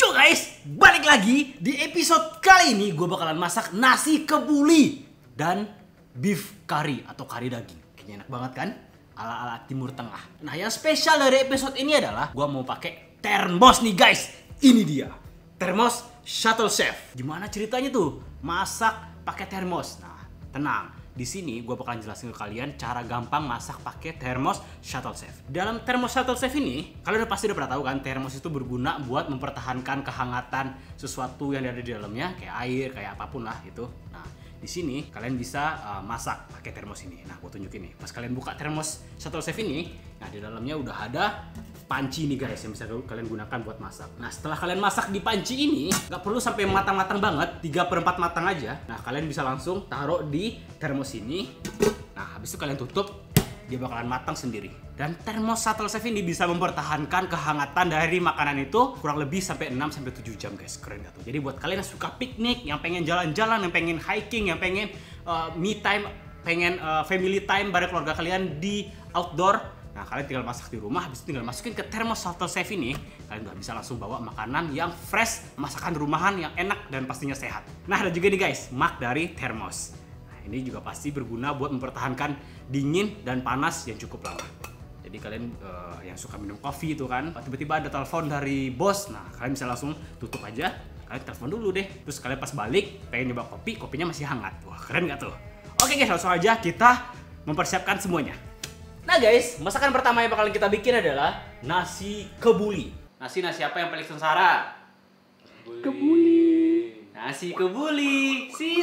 Yo guys, balik lagi di episode kali ini gue bakalan masak nasi kebuli dan beef curry atau kari daging. Kayaknya enak banget kan? Ala-ala Timur Tengah. Nah, yang spesial dari episode ini adalah gue mau pakai termos nih guys. Ini dia, termos Shuttle Chef. Gimana ceritanya tuh? Masak pakai termos. Nah, tenang. Di sini gue bakalan jelasin ke kalian cara gampang masak pakai termos Shuttle Chef. Dalam termos Shuttle Chef ini, kalian pasti udah pernah tahu kan, termos itu berguna buat mempertahankan kehangatan sesuatu yang ada di dalamnya, kayak air, kayak apapun lah itu. Nah, di sini kalian bisa masak pakai termos ini. Nah, gue tunjukin nih. Pas kalian buka termos Shuttle Chef ini, nah di dalamnya udah ada panci nih guys yang bisa kalian gunakan buat masak. Nah, setelah kalian masak di panci ini, nggak perlu sampai matang-matang banget, 3/4 matang aja. Nah, kalian bisa langsung taruh di termos ini. Nah, habis itu kalian tutup, dia bakalan matang sendiri. Dan termos Shuttle Chef ini bisa mempertahankan kehangatan dari makanan itu kurang lebih sampai 6-7 jam guys. Keren gak tuh? Jadi buat kalian yang suka piknik, yang pengen jalan-jalan, yang pengen hiking, yang pengen me time, pengen family time bareng keluarga kalian di outdoor, nah, kalian tinggal masak di rumah, habis itu tinggal masukin ke termos Shuttle Chef ini. Kalian udah bisa langsung bawa makanan yang fresh, masakan rumahan yang enak dan pastinya sehat. Nah, ada juga nih guys, mug dari termos. Nah, ini juga pasti berguna buat mempertahankan dingin dan panas yang cukup lama. Jadi kalian yang suka minum kopi itu kan, tiba-tiba ada telepon dari bos, nah kalian bisa langsung tutup aja, kalian telepon dulu deh. Terus kalian pas balik, pengen nyoba kopi, kopinya masih hangat. Wah, keren gak tuh? Oke guys, langsung aja kita mempersiapkan semuanya. Nah guys, masakan pertama yang bakalan kita bikin adalah nasi kebuli. Nasi apa yang paling sengsara? Kebuli. Nasi kebuli. Si.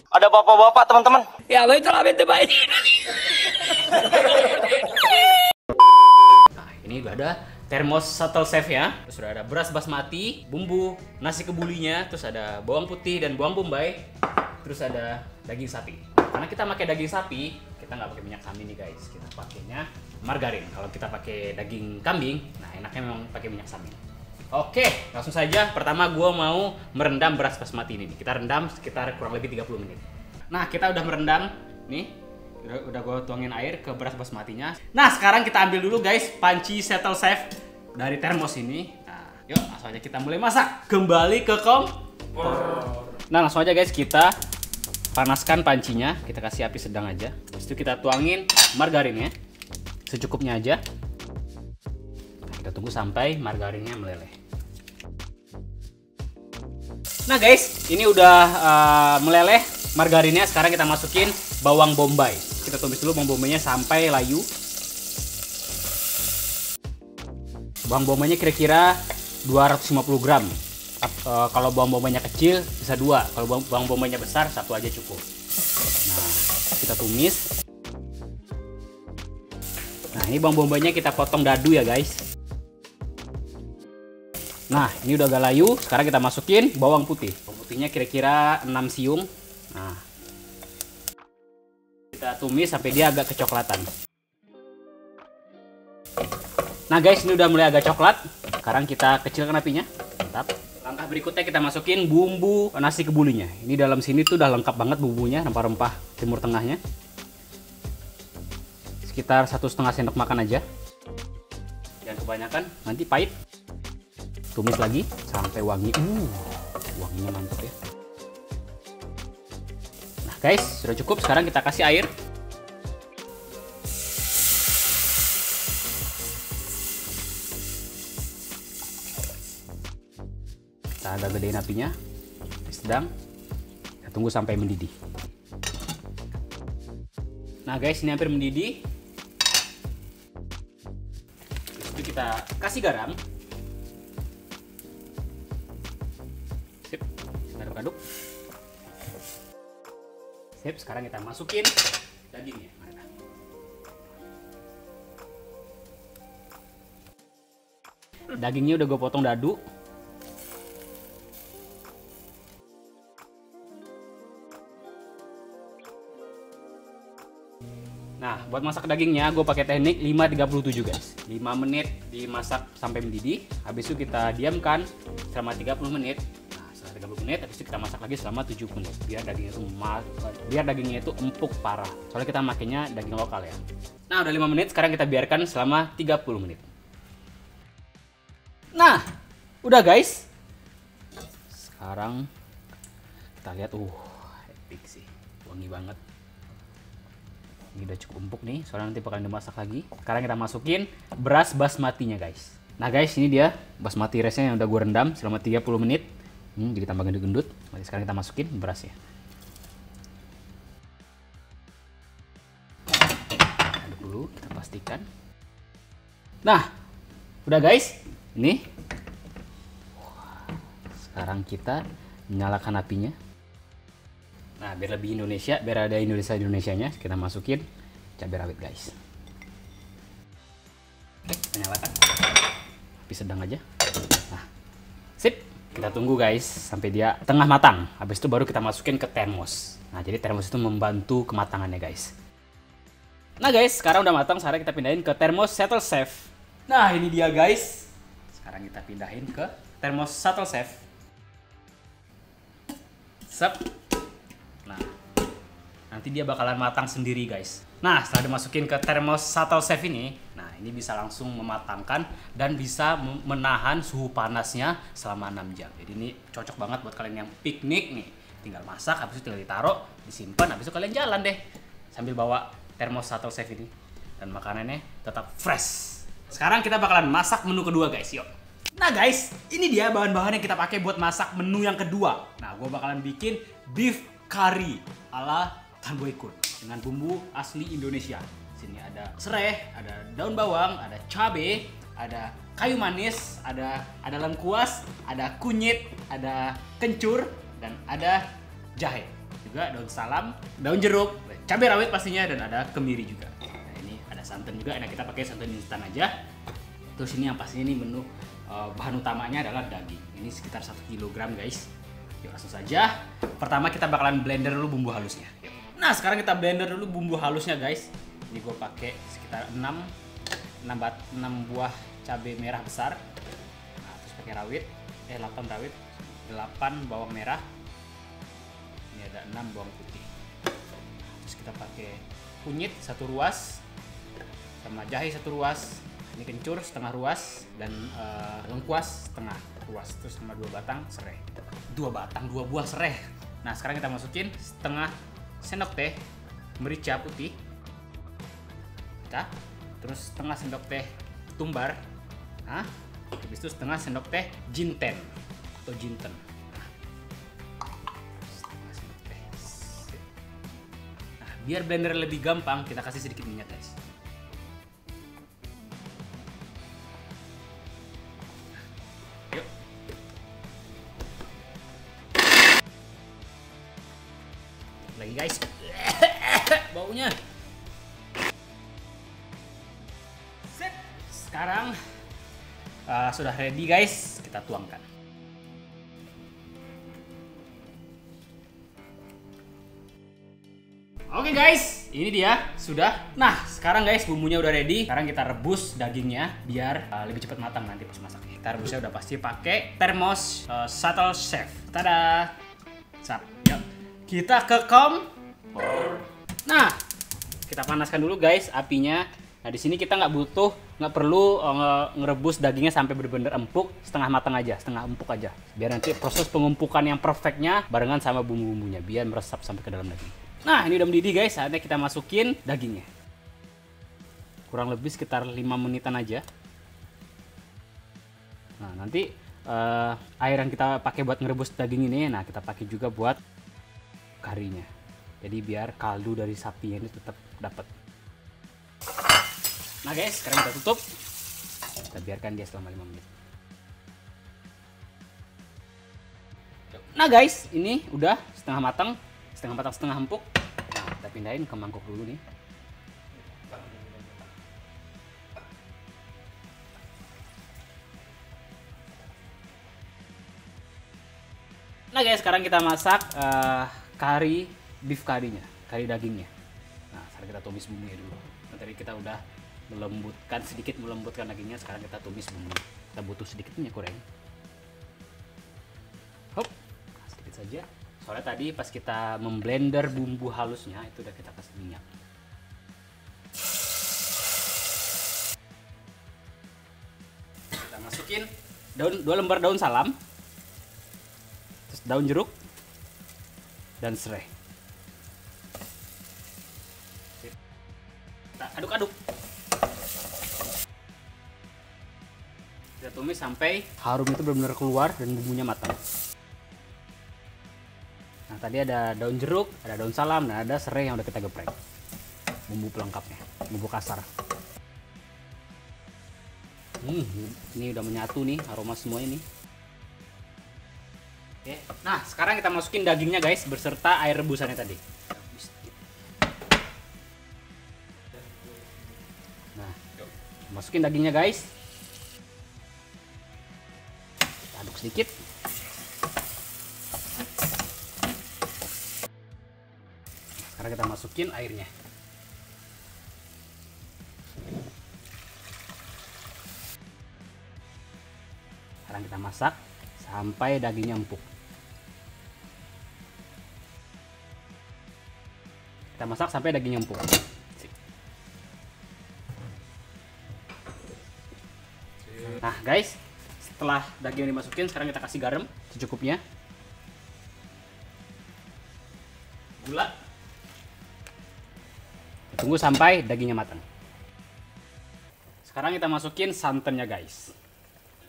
Ada bapak-bapak teman-teman. Ya betul baik. Nah, ini udah ada termos Shuttle Chef ya. Terus udah ada beras basmati, bumbu nasi kebulinya, terus ada bawang putih dan bawang bombay, terus ada daging sapi. Karena kita pakai daging sapi, kita nggak pakai minyak samin nih guys. Kita pakainya margarin. Kalau kita pakai daging kambing, nah enaknya memang pakai minyak samin. Oke, langsung saja. Pertama gue mau merendam beras basmati ini. Kita rendam sekitar kurang lebih 30 menit. Nah, kita udah merendam nih. Udah gue tuangin air ke beras basmatinya. Nah, sekarang kita ambil dulu guys panci Shuttle Chef dari termos ini. Nah, yuk langsung aja kita mulai masak. Kembali ke kompor. Nah, langsung aja guys kita panaskan pancinya, kita kasih api sedang aja. Habis itu kita tuangin margarinnya secukupnya aja. Nah, kita tunggu sampai margarinnya meleleh. Nah guys, ini udah meleleh margarinnya. Sekarang kita masukin bawang bombay. Kita tumis dulu bawang bombaynya sampai layu. Bawang bombaynya kira-kira 250 gram. Kalau bawang bombaynya kecil bisa 2, kalau bawang bombaynya besar 1 aja cukup. Nah, kita tumis. Nah, ini bawang bombaynya kita potong dadu ya guys. Nah, ini udah agak layu. Sekarang kita masukin bawang putih. Bawang putihnya kira-kira 6 siung. Nah, kita tumis sampai dia agak kecoklatan. Nah guys, ini udah mulai agak coklat. Sekarang kita kecilkan apinya. Mantap. Langkah berikutnya kita masukin bumbu nasi kebulinya. Ini dalam sini tuh udah lengkap banget bumbunya, rempah-rempah Timur Tengahnya. Sekitar 1,5 sendok makan aja. Jangan kebanyakan, nanti pahit. Tumis lagi sampai wangi. Wanginya mantap ya. Nah guys, sudah cukup. Sekarang kita kasih air. Kita agak gedein apinya, sedang. Kita tunggu sampai mendidih. Nah guys, ini hampir mendidih. Terus itu kita kasih garam. Sip, aduk-aduk. Sip, sekarang kita masukin dagingnya. Mana? Dagingnya udah gue potong dadu. Nah, buat masak dagingnya gue pakai teknik 5-37 guys. 5 menit dimasak sampai mendidih. Habis itu kita diamkan selama 30 menit. Nah, setelah 30 menit habis itu kita masak lagi selama 7 menit biar dagingnya itu empuk parah. Soalnya kita makainya daging lokal ya. Nah, udah 5 menit, sekarang kita biarkan selama 30 menit. Nah, udah guys. Sekarang kita lihat, epic sih, wangi banget. Ini udah cukup empuk nih, soalnya nanti bakalan dimasak lagi. Sekarang kita masukin beras basmatinya guys. Nah guys, ini dia basmati rice-nya yang udah gue rendam selama 30 menit. Jadi tambah gendut-gendut. Sekarang kita masukin berasnya. Aduk dulu, kita pastikan. Nah, udah guys, ini. Sekarang kita nyalakan apinya. Nah, biar lebih Indonesia, biar ada Indonesianya, kita masukin cabai rawit guys. Oke, kita nyalakan. Api sedang aja. Nah, sip. Kita tunggu guys sampai dia tengah matang. Habis itu baru kita masukin ke termos. Nah, jadi termos itu membantu kematangannya guys. Nah guys, sekarang udah matang, sekarang kita pindahin ke termos Shuttle Chef. Nah, ini dia guys. Sekarang kita pindahin ke termos Shuttle Chef. Sep. Nah, nanti dia bakalan matang sendiri guys. Nah, setelah dimasukin ke termos Shuttle Chef ini, nah ini bisa langsung mematangkan dan bisa menahan suhu panasnya selama 6 jam. Jadi ini cocok banget buat kalian yang piknik nih. Tinggal masak, habis itu tinggal ditaruh, disimpan, habis itu kalian jalan deh. Sambil bawa termos Shuttle Chef ini. Dan makanannya tetap fresh. Sekarang kita bakalan masak menu kedua guys, yuk. Nah guys, ini dia bahan-bahan yang kita pakai buat masak menu yang kedua. Nah, gue bakalan bikin beef curry ala Tan Boy Kun dengan bumbu asli Indonesia. Sini ada serai, ada daun bawang, ada cabai, ada kayu manis, ada lengkuas, ada kunyit, ada kencur, dan ada jahe. Juga daun salam, daun jeruk, cabai rawit pastinya, dan ada kemiri juga. Nah, ini ada santan juga, nah kita pakai santan instan aja. Terus ini yang pastinya ini menu bahan utamanya adalah daging. Ini sekitar 1 kg guys. Yuk langsung saja. Pertama kita bakalan blender dulu bumbu halusnya. Yuk. Nah sekarang kita blender dulu bumbu halusnya guys. Ini gue pakai sekitar 6 buah cabai merah besar. Nah, terus pakai rawit, 8 rawit, 8 bawang merah. Ini ada 6 bawang putih. Terus kita pakai kunyit 1 ruas, sama jahe 1 ruas. Ini kencur setengah ruas dan lengkuas setengah ruas, terus sama 2 batang serai. 2 buah serai. Nah sekarang kita masukin setengah sendok teh merica putih, terus setengah sendok teh tumbar, habis itu setengah sendok teh jinten atau jinten. Setengah sendok teh. Nah biar blender lebih gampang, kita kasih sedikit minyak guys. Lagi guys, baunya. Sip. Sekarang sudah ready guys, kita tuangkan. Oke guys, ini dia sudah. Nah sekarang guys bumbunya udah ready. Sekarang kita rebus dagingnya biar lebih cepat matang nanti pas masaknya. Kita rebusnya udah pasti pakai termos Shuttle Chef. Tada. Sap. Yuk. Kita ke kompor. Nah, kita panaskan dulu guys apinya. Nah di sini kita nggak perlu ngerebus dagingnya sampai benar-benar empuk, setengah matang aja, setengah empuk aja. Biar nanti proses pengumpukan yang perfectnya barengan sama bumbu-bumbunya, biar meresap sampai ke dalam daging. Nah ini udah mendidih guys, saatnya kita masukin dagingnya. Kurang lebih sekitar 5 menitan aja. Nah nanti air yang kita pakai buat ngerebus daging ini, nah kita pakai juga buat karinya. Jadi biar kaldu dari sapinya ini tetap dapat. Nah guys, sekarang kita tutup. Kita biarkan dia selama 5 menit. Nah guys, ini udah setengah matang, setengah empuk. Nah, kita pindahin ke mangkok dulu nih. Nah guys, sekarang kita masak kari beef karinya, kari dagingnya. Nah, sekarang kita tumis bumbunya dulu. Nah, tadi kita udah melembutkan dagingnya, sekarang kita tumis bumbu. Kita butuh sedikit minyak goreng. Hop, sedikit saja. Soalnya tadi pas kita memblender bumbu halusnya itu udah kita kasih minyak. Kita masukin 2 lembar daun salam, terus daun jeruk, dan serai. Kita aduk-aduk. Kita tumis sampai harum itu benar-benar keluar dan bumbunya matang. Nah, tadi ada daun jeruk, ada daun salam, dan ada serai yang udah kita geprek. Bumbu pelengkapnya, bumbu kasar. Ini udah menyatu nih aroma semua ini. Oke, nah sekarang kita masukin dagingnya guys berserta air rebusannya tadi. Nah, masukin dagingnya guys. Kita aduk sedikit. Sekarang kita masukin airnya. Sekarang kita masak sampai dagingnya empuk. Kita masak sampai dagingnya empuk. Nah guys, setelah dagingnya dimasukin, sekarang kita kasih garam secukupnya. Gula. Tunggu sampai dagingnya matang. Sekarang kita masukin santannya guys.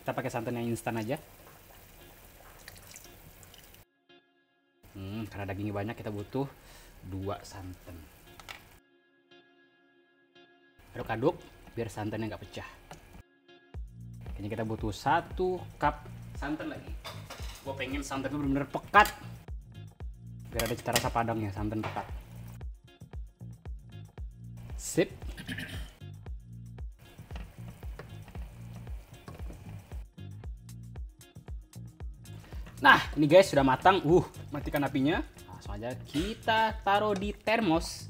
Kita pakai santan yang instan aja. Karena dagingnya banyak, kita butuh 2 santan. Aduk-aduk biar santannya nggak pecah. Kayaknya kita butuh 1 cup santan lagi. Gue pengen santannya benar-benar pekat, biar ada cita rasa padangnya, santan pekat. Sip. Nah, ini guys sudah matang. Matikan apinya. Langsung aja kita taruh di termos.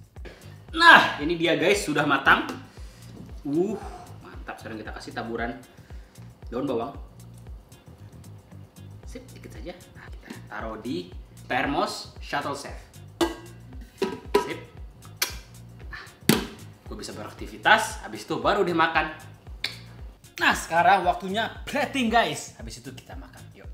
Nah, ini dia guys sudah matang. Mantap. Sekarang kita kasih taburan daun bawang. Sip, dikit saja. Nah, kita taruh di termos Shuttle Chef. Sip. Nah, gue bisa beraktivitas. Habis itu baru dimakan. Nah, sekarang waktunya plating guys. Habis itu kita makan. Yuk.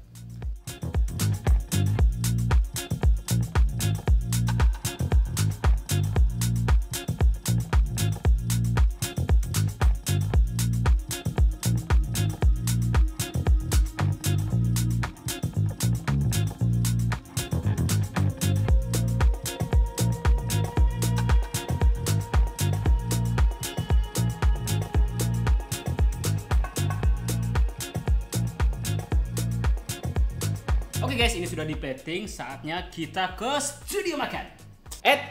Oke guys, ini sudah di plating, saatnya kita ke studio makan.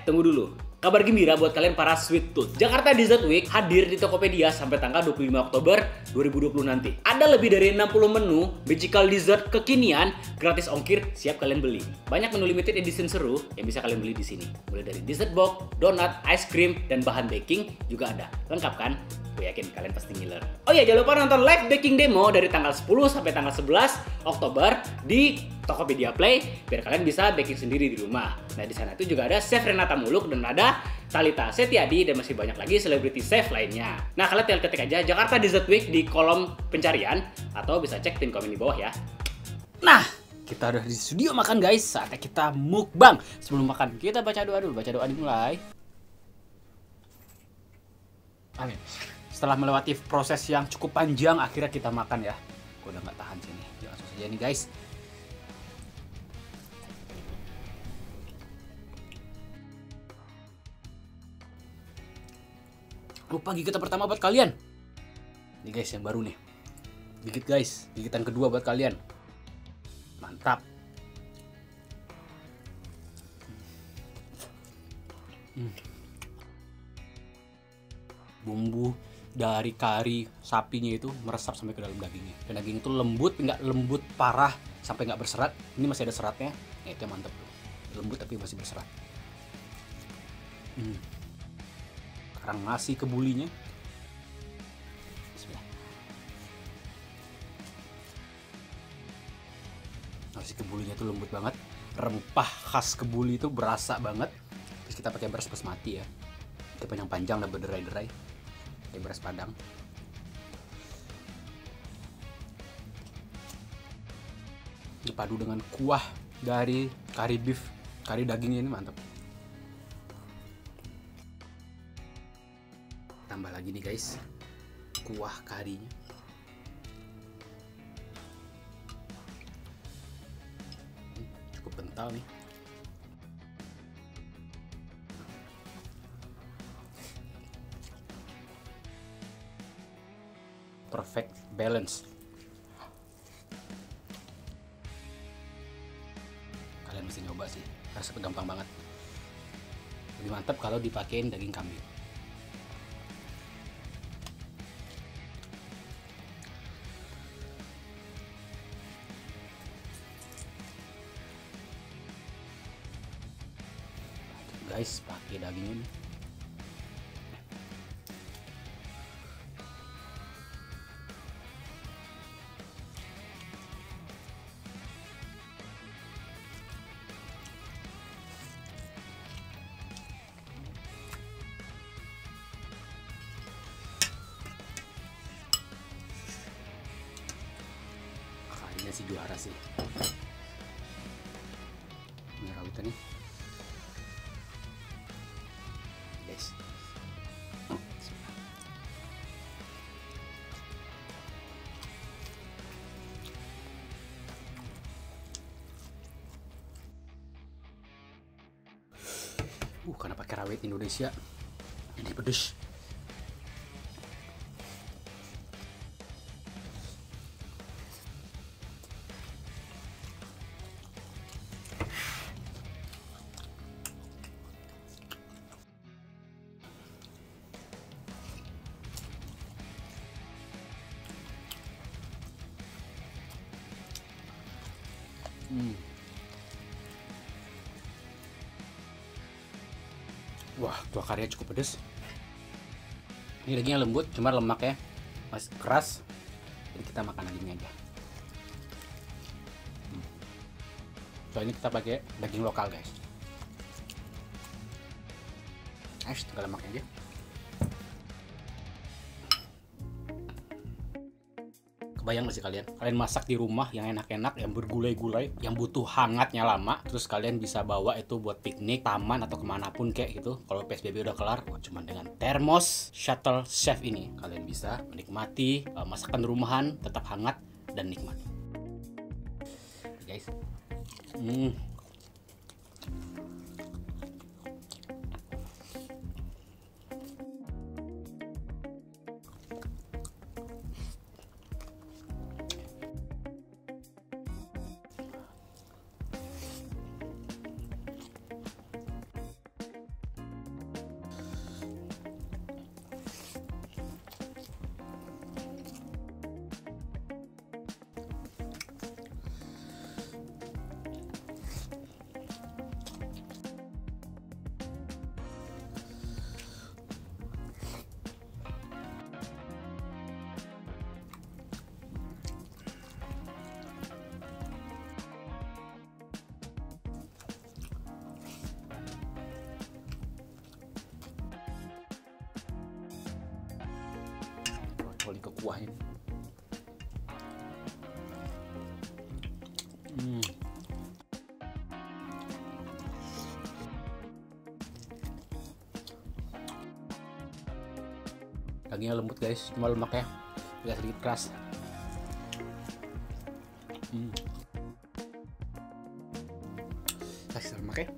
Tunggu dulu. Kabar gembira buat kalian para sweet tooth. Jakarta Dessert Week hadir di Tokopedia sampai tanggal 25 Oktober 2020 nanti. Ada lebih dari 60 menu magical dessert kekinian, gratis ongkir, siap kalian beli. Banyak menu limited edition seru yang bisa kalian beli di sini. Mulai dari dessert box, donat, ice cream, dan bahan baking juga ada. Lengkap kan? Gue yakin kalian pasti ngiler. Oh iya, jangan lupa nonton live baking demo dari tanggal 10 sampai tanggal 11 Oktober di Tokopedia Play biar kalian bisa baking sendiri di rumah. Nah, di sana itu juga ada Chef Renata Muluk dan ada Talita Setiadi dan masih banyak lagi selebriti chef lainnya. Nah, kalian tinggal ketik aja Jakarta Dessert Week di kolom pencarian atau bisa cek pin komen di bawah ya. Nah, kita udah di studio makan guys, saatnya kita mukbang. Sebelum makan, kita baca doa dulu. Baca doa dimulai. Amin. Setelah melewati proses yang cukup panjang, akhirnya kita makan ya. Gue udah nggak tahan sini. Langsung saja nih guys. Lupa gigitan pertama buat kalian. Ini guys yang baru nih. Gigit guys, gigitan kedua buat kalian. Mantap. Bumbu dari kari sapinya itu meresap sampai ke dalam dagingnya. Dan daging itu lembut, nggak lembut parah sampai nggak berserat. Ini masih ada seratnya. Ya, itu mantap tuh. Lembut tapi masih berserat. Sekarang nasi kebulinya. Bismillah. Nasi kebulinya tuh lembut banget. Rempah khas kebuli itu berasa banget. Terus kita pakai beras basmati ya. Itu panjang-panjang dan berderai-derai. Pakai beras padang. dipadu dengan kuah dari kari beef, kari daging ini mantap. Tambah lagi nih guys, kuah karinya. Cukup kental nih. Perfect balance. Kalian mesti nyoba sih, rasanya gampang banget. Lebih mantap kalau dipakein daging kambing. Guys, pakai daging ini. Kayaknya sih juara sih. Ini rautannya. Guys. Karena pakai rawit Indonesia ini pedes. Wah, kuah karinya cukup pedes. Ini dagingnya lembut, cuma lemaknya masih keras. Jadi kita makan dagingnya aja. So ini kita pakai daging lokal guys. Tinggal lemaknya aja. Kebayang gak sih kalian masak di rumah yang enak-enak, yang bergulai-gulai, yang butuh hangatnya lama, terus kalian bisa bawa itu buat piknik, taman, atau kemanapun kayak gitu. Kalau PSBB udah kelar, cuman dengan termos Shuttle Chef ini kalian bisa menikmati masakan rumahan tetap hangat dan nikmat. Guys, oli ke kuahnya. Dagingnya lembut guys, cuma lemaknya agak sedikit keras. Kasih lemaknya.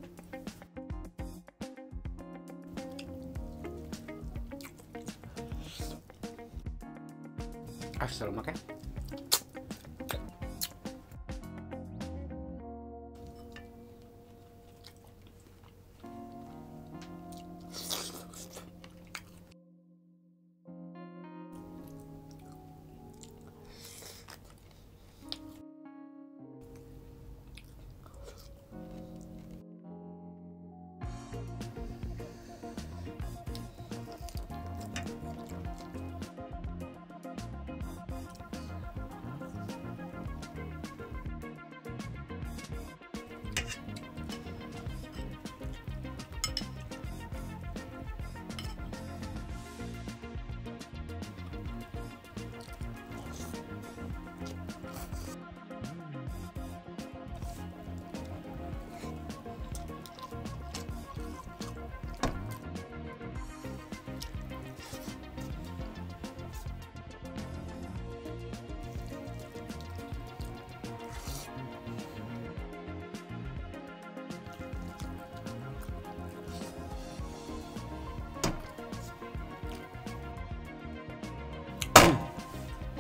Kasih lemaknya.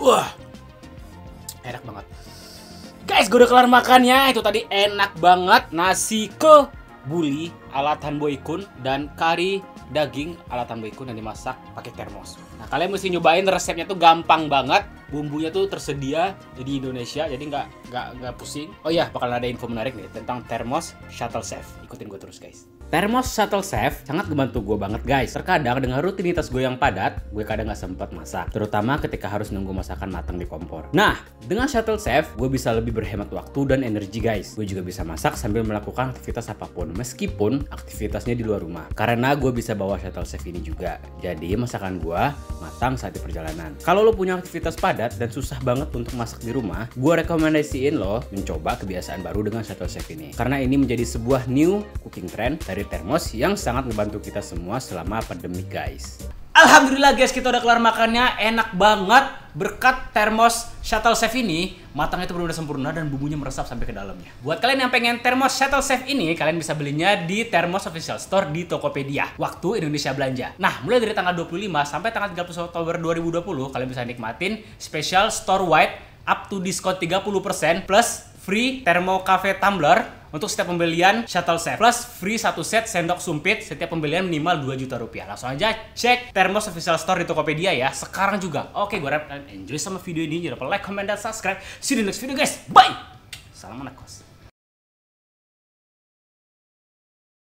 Wah, enak banget. Guys, gue udah kelar makannya. Itu tadi enak banget. Nasi kebuli ala Tan Boy Kun dan kari daging ala Tan Boy Kun yang dimasak pakai termos. Nah, kalian mesti nyobain, resepnya tuh gampang banget. Bumbunya tuh tersedia di Indonesia, jadi nggak pusing. Oh iya, bakal ada info menarik nih tentang termos shuttle chef. Ikutin gue terus, guys. Termos shuttle chef sangat membantu gue banget, guys. Terkadang dengan rutinitas gue yang padat, gue kadang nggak sempat masak, terutama ketika harus nunggu masakan matang di kompor. Nah, dengan shuttle chef, gue bisa lebih berhemat waktu dan energi, guys. Gue juga bisa masak sambil melakukan aktivitas apapun, meskipun aktivitasnya di luar rumah. Karena gue bisa bawa shuttle chef ini juga, jadi masakan gue matang saat di perjalanan. Kalau lo punya aktivitas padat dan susah banget untuk masak di rumah, gue rekomendasiin lo mencoba kebiasaan baru dengan shuttle chef ini. Karena ini menjadi sebuah new cooking trend dari termos yang sangat membantu kita semua selama pandemi, guys. Alhamdulillah guys, kita udah kelar makannya. Enak banget. Berkat termos shuttle chef ini, matangnya itu benar-benar sempurna dan bumbunya meresap sampai ke dalamnya. Buat kalian yang pengen termos shuttle chef ini, kalian bisa belinya di Termos Official Store di Tokopedia waktu Indonesia belanja. Nah, mulai dari tanggal 25 sampai tanggal 30 Oktober 2020, kalian bisa nikmatin special store wide up to diskon 30% plus free Thermo Cafe Tumbler untuk setiap pembelian shuttle chef, plus free 1 set sendok sumpit setiap pembelian minimal 2 juta rupiah. Langsung aja cek Termos Official Store di Tokopedia ya sekarang juga. Oke, gue harap kalian enjoy sama video ini. Jangan lupa like, comment, dan subscribe. See you in the next video, guys. Bye. Salam anak kos.